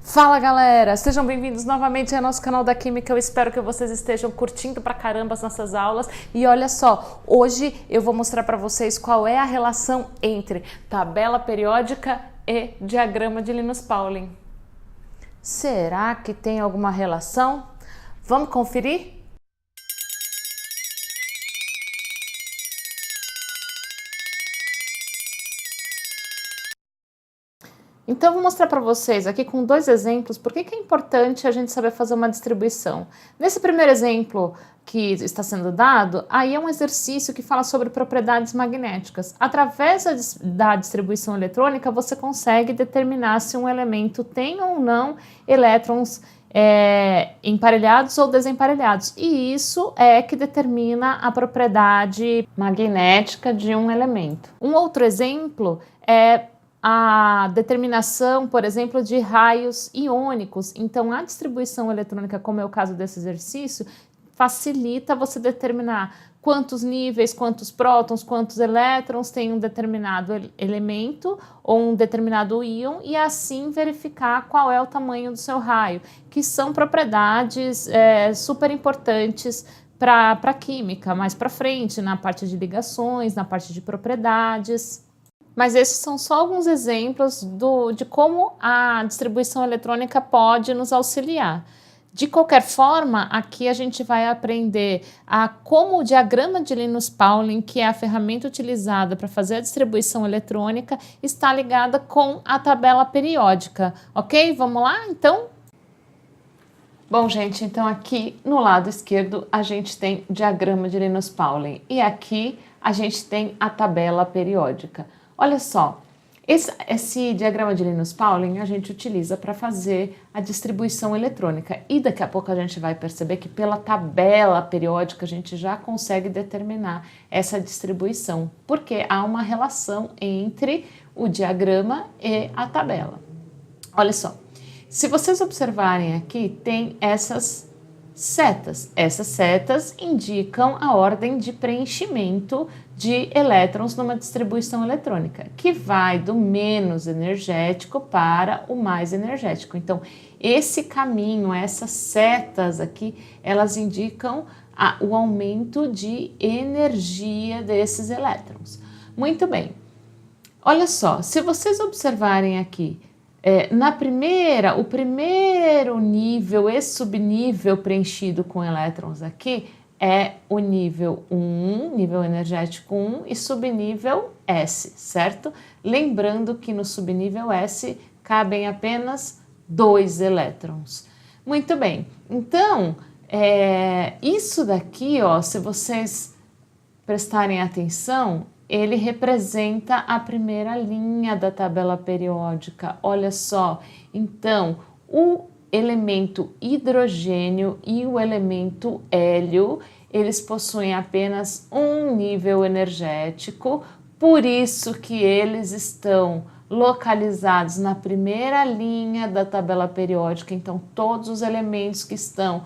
Fala galera, sejam bem-vindos novamente ao nosso canal da Química. Eu espero que vocês estejam curtindo pra caramba as nossas aulas. E olha só, hoje eu vou mostrar para vocês qual é a relação entre tabela periódica e diagrama de Linus Pauling. Será que tem alguma relação? Vamos conferir? Então, vou mostrar para vocês aqui com dois exemplos por que é importante a gente saber fazer uma distribuição. Nesse primeiro exemplo que está sendo dado, aí é um exercício que fala sobre propriedades magnéticas. Através da distribuição eletrônica, você consegue determinar se um elemento tem ou não elétrons emparelhados ou desemparelhados. E isso é que determina a propriedade magnética de um elemento. Um outro exemplo é a determinação, por exemplo, de raios iônicos. Então, a distribuição eletrônica, como é o caso desse exercício, facilita você determinar quantos níveis, quantos prótons, quantos elétrons tem um determinado elemento ou um determinado íon e assim verificar qual é o tamanho do seu raio, que são propriedades super importantes para a química, mais para frente, na parte de ligações, na parte de propriedades. Mas esses são só alguns exemplos de como a distribuição eletrônica pode nos auxiliar. De qualquer forma, aqui a gente vai aprender como o diagrama de Linus Pauling, que é a ferramenta utilizada para fazer a distribuição eletrônica, está ligada com a tabela periódica, ok? Vamos lá, então? Bom, gente, então aqui no lado esquerdo a gente tem o diagrama de Linus Pauling e aqui a gente tem a tabela periódica. Olha só, esse diagrama de Linus Pauling a gente utiliza para fazer a distribuição eletrônica e daqui a pouco a gente vai perceber que pela tabela periódica a gente já consegue determinar essa distribuição, porque há uma relação entre o diagrama e a tabela. Olha só, se vocês observarem aqui, tem essas setas. Essas setas indicam a ordem de preenchimento de elétrons numa distribuição eletrônica, que vai do menos energético para o mais energético. Então, esse caminho, essas setas aqui, elas indicam o aumento de energia desses elétrons. Muito bem. Olha só, se vocês observarem aqui, o primeiro nível e subnível preenchido com elétrons aqui é o nível 1, nível energético 1 e subnível S, certo? Lembrando que no subnível S cabem apenas 2 elétrons. Muito bem, então isso daqui, ó, se vocês prestarem atenção, ele representa a primeira linha da tabela periódica. Olha só, então o elemento hidrogênio e o elemento hélio, eles possuem apenas um nível energético, por isso que eles estão localizados na primeira linha da tabela periódica. Então, todos os elementos que estão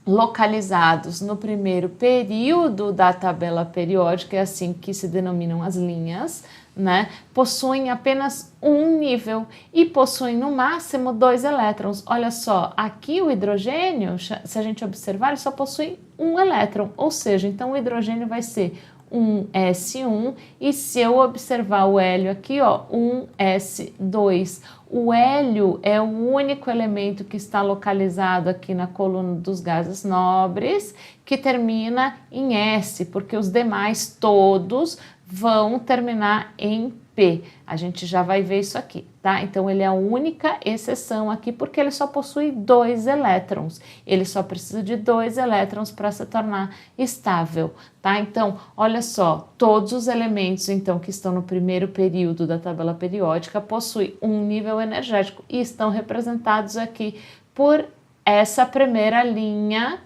localizados no primeiro período da tabela periódica, é assim que se denominam as linhas, né? Possuem apenas um nível e possuem no máximo 2 elétrons. Olha só, aqui o hidrogênio, se a gente observar, ele só possui um elétron, ou seja, então o hidrogênio vai ser um S1 e se eu observar o hélio aqui, ó, um S2. O hélio é o único elemento que está localizado aqui na coluna dos gases nobres que termina em S, porque os demais todos vão terminar em P. A gente já vai ver isso aqui, tá? Então, ele é a única exceção aqui porque ele só possui 2 elétrons. Ele só precisa de 2 elétrons para se tornar estável, tá? Então, olha só, todos os elementos, então, que estão no primeiro período da tabela periódica possuem um nível energético e estão representados aqui por essa primeira linha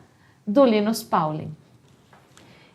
do Linus Pauling.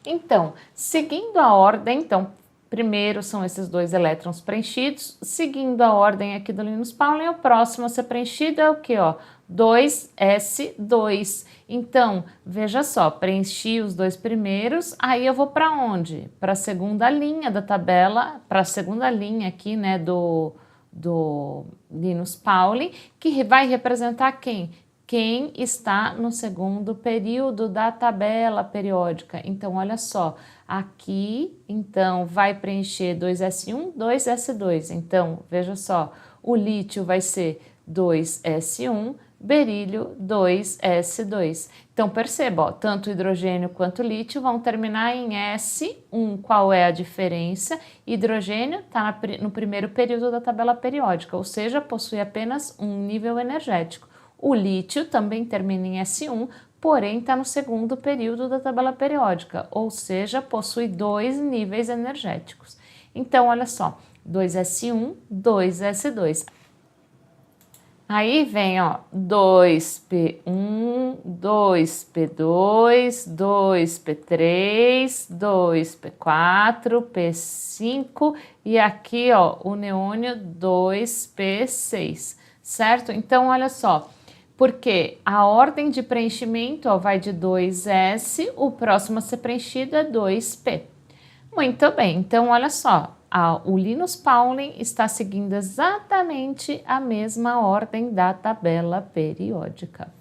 Então, seguindo a ordem, então, primeiro são esses 2 elétrons preenchidos, seguindo a ordem aqui do Linus Pauling, o próximo a ser preenchido é o que, ó? 2s2. Então, veja só, preenchi os 2 primeiros, aí eu vou para onde? Para a segunda linha da tabela, para a segunda linha aqui, né, do do Linus Pauling, que vai representar quem? Quem está no segundo período da tabela periódica. Então, olha só, aqui, então, vai preencher 2s1, 2s2. Então, veja só, o lítio vai ser 2s1, berílio 2s2. Então, perceba, ó, tanto o hidrogênio quanto o lítio vão terminar em S1. Qual é a diferença? Hidrogênio está no primeiro período da tabela periódica, ou seja, possui apenas um nível energético. O lítio também termina em S1, porém está no segundo período da tabela periódica, ou seja, possui 2 níveis energéticos. Então, olha só, 2s1, 2s2. Aí vem, ó, 2p1, 2p2, 2p3, 2p4, p5 e aqui, ó, o neônio 2p6, certo? Então, olha só, porque a ordem de preenchimento, ó, vai de 2s, o próximo a ser preenchido é 2p. Muito bem, então olha só, o Linus Pauling está seguindo exatamente a mesma ordem da tabela periódica.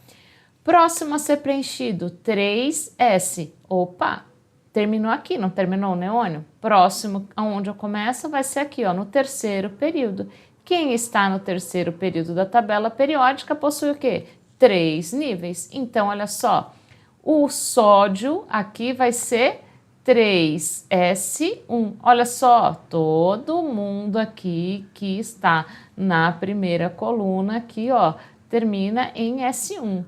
Próximo a ser preenchido, 3s. Opa, terminou aqui, não terminou o neônio? Próximo, aonde eu começo, vai ser aqui, ó, no terceiro período. Quem está no terceiro período da tabela periódica possui o quê? 3 níveis. Então, olha só, o sódio aqui vai ser 3s1. Olha só, todo mundo aqui que está na primeira coluna aqui, ó, termina em S1.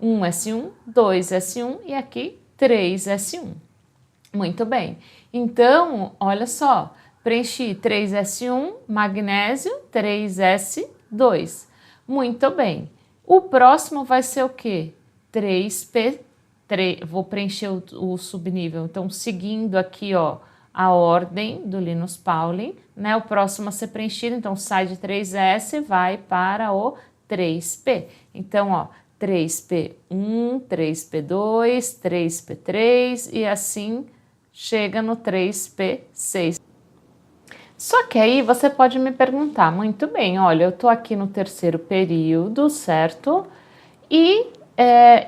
1s1, 2s1 e aqui 3s1. Muito bem. Então, olha só, preenchi 3s1, magnésio, 3s2. Muito bem. O próximo vai ser o quê? 3p3. Vou preencher o subnível. Então, seguindo aqui, ó, a ordem do Linus Pauling, né? O próximo a ser preenchido, então, sai de 3s, vai para o 3p. Então, ó, 3p1, 3p2, 3p3 e assim chega no 3p6. Só que aí você pode me perguntar, muito bem, olha, eu tô aqui no terceiro período, certo? E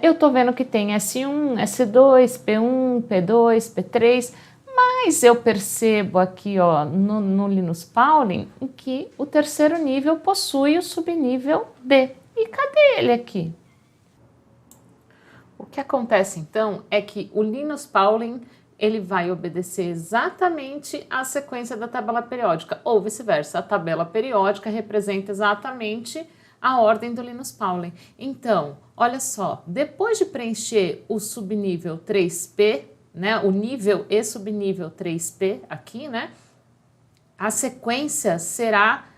eu tô vendo que tem S1, S2, P1, P2, P3, mas eu percebo aqui, ó, no Linus Pauling, que o terceiro nível possui o subnível D. E cadê ele aqui? O que acontece então é que o Linus Pauling ele vai obedecer exatamente a sequência da tabela periódica, ou vice-versa, a tabela periódica representa exatamente a ordem do Linus Pauling. Então, olha só, depois de preencher o subnível 3p, né, o nível e subnível 3p aqui, né, a sequência será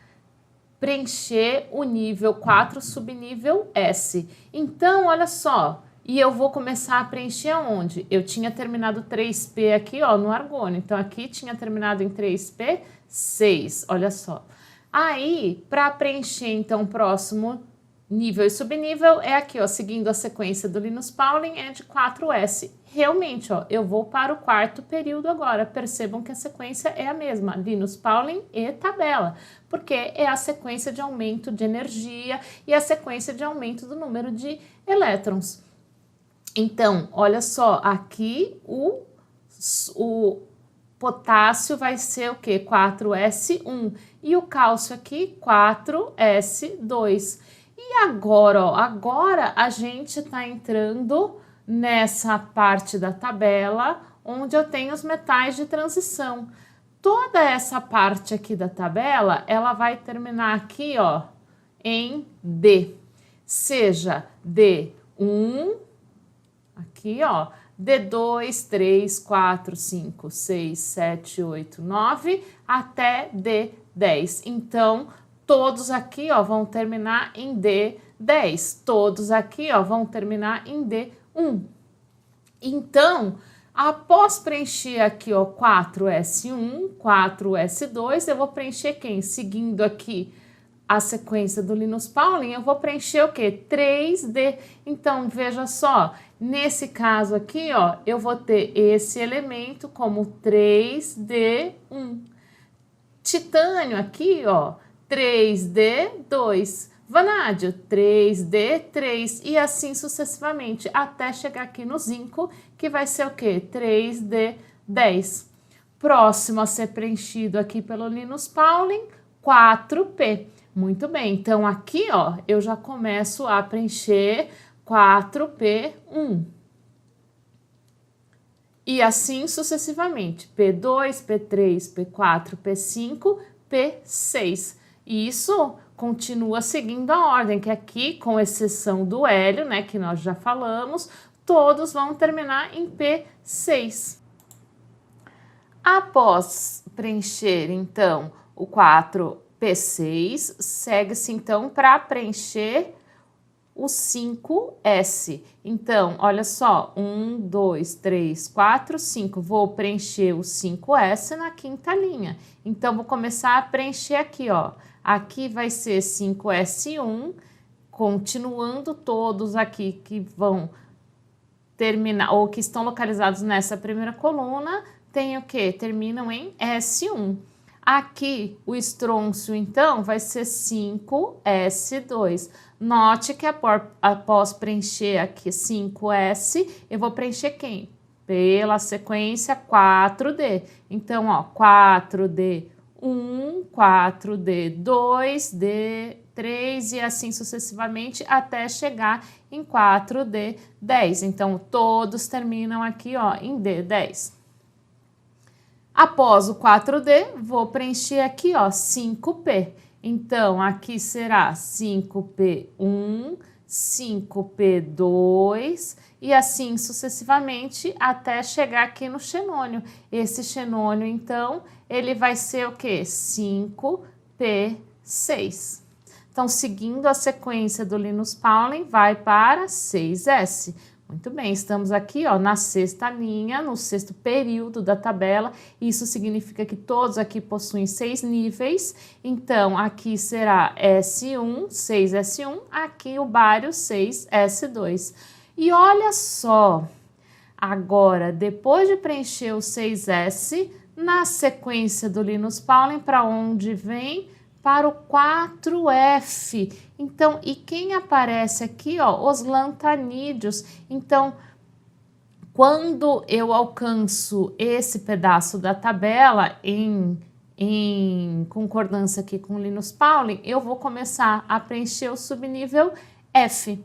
preencher o nível 4, subnível S. Então, olha só, e eu vou começar a preencher aonde? Eu tinha terminado 3p aqui, ó, no argônio. Então, aqui tinha terminado em 3p, 6, olha só. Aí, para preencher, então, o próximo nível e subnível é aqui, ó, seguindo a sequência do Linus Pauling, é de 4s. Realmente, ó, eu vou para o quarto período agora. Percebam que a sequência é a mesma, Linus Pauling e tabela, porque é a sequência de aumento de energia e a sequência de aumento do número de elétrons. Então, olha só, aqui o potássio vai ser o quê? 4s1 e o cálcio aqui 4s2. E agora, ó, agora a gente está entrando nessa parte da tabela onde eu tenho os metais de transição. Toda essa parte aqui da tabela, ela vai terminar aqui, ó, em D. Seja D1, aqui, ó, D2, 3, 4, 5, 6, 7, 8, 9, até D10. Então, todos aqui, ó, vão terminar em D10. Todos aqui, ó, vão terminar em D1. Então, após preencher aqui, ó, 4s1, 4s2, eu vou preencher quem? Seguindo aqui a sequência do Linus Pauling, eu vou preencher o quê? 3D. Então, veja só, nesse caso aqui, ó, eu vou ter esse elemento como 3D1. Titânio aqui, ó, 3D, 2. Vanádio, 3D, 3. E assim sucessivamente, até chegar aqui no zinco, que vai ser o quê? 3D, 10. Próximo a ser preenchido aqui pelo Linus Pauling, 4P. Muito bem, então aqui, ó, eu já começo a preencher 4P1. E assim sucessivamente, P2, P3, P4, P5, P6. E isso continua seguindo a ordem, que aqui, com exceção do hélio, né, que nós já falamos, todos vão terminar em P6. Após preencher, então, o 4P6, segue-se, então, para preencher o 5S. Então, olha só, 1, 2, 3, 4, 5. Vou preencher o 5S na quinta linha. Então, vou começar a preencher aqui, ó. Aqui vai ser 5S1, continuando todos aqui que vão terminar, ou que estão localizados nessa primeira coluna, tem o quê? Terminam em S1. Aqui, o estrôncio, então, vai ser 5S2. Note que após preencher aqui 5S, eu vou preencher quem? Pela sequência 4D. Então, ó, 4D1, 4D2, D3 e assim sucessivamente até chegar em 4D10. Então, todos terminam aqui, ó, em D10. Após o 4D, vou preencher aqui, ó, 5P. Então, aqui será 5P1, 5P2 e assim sucessivamente até chegar aqui no xenônio. Esse xenônio, então, ele vai ser o quê? 5P6. Então, seguindo a sequência do Linus Pauling, vai para 6S. Muito bem, estamos aqui, ó, na sexta linha, no sexto período da tabela. Isso significa que todos aqui possuem 6 níveis. Então, aqui será S1, 6S1, aqui o bário 6S2. E olha só, agora, depois de preencher o 6S, na sequência do Linus Pauling, para onde vem? Para o 4F. Então, e quem aparece aqui, ó, os lantanídeos. Então, quando eu alcanço esse pedaço da tabela em concordância aqui com o Linus Pauling, eu vou começar a preencher o subnível F.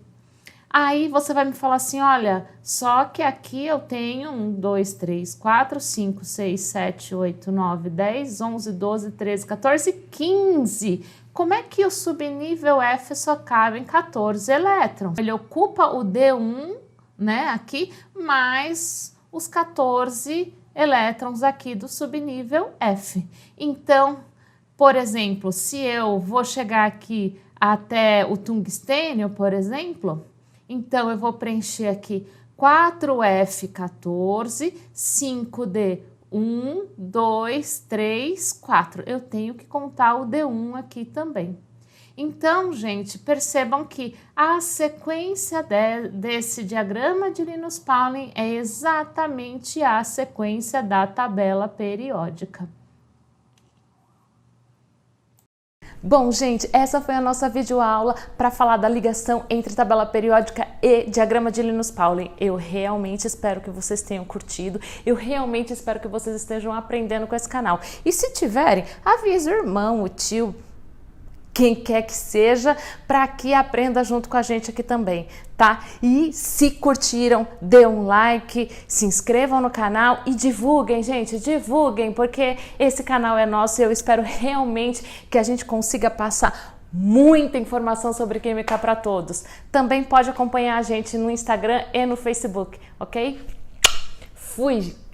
Aí você vai me falar assim, olha, só que aqui eu tenho 1, 2, 3, 4, 5, 6, 7, 8, 9, 10, 11, 12, 13, 14, 15. Como é que o subnível F só cabe em 14 elétrons? Ele ocupa o D1, né, aqui, mais os 14 elétrons aqui do subnível F. Então, por exemplo, se eu vou chegar aqui até o tungstênio, por exemplo, então eu vou preencher aqui 4F14, 5D, 1, 2, 3, 4. Eu tenho que contar o D1 aqui também. Então, gente, percebam que a sequência desse diagrama de Linus Pauling é exatamente a sequência da tabela periódica. Bom, gente, essa foi a nossa videoaula para falar da ligação entre tabela periódica e diagrama de Linus Pauling. Eu realmente espero que vocês tenham curtido, eu realmente espero que vocês estejam aprendendo com esse canal. E se tiverem, avise o irmão, o tio, quem quer que seja, para que aprenda junto com a gente aqui também, tá? E se curtiram, dê um like, se inscrevam no canal e divulguem, gente, divulguem, porque esse canal é nosso e eu espero realmente que a gente consiga passar muita informação sobre química para todos. Também pode acompanhar a gente no Instagram e no Facebook, ok? Fui!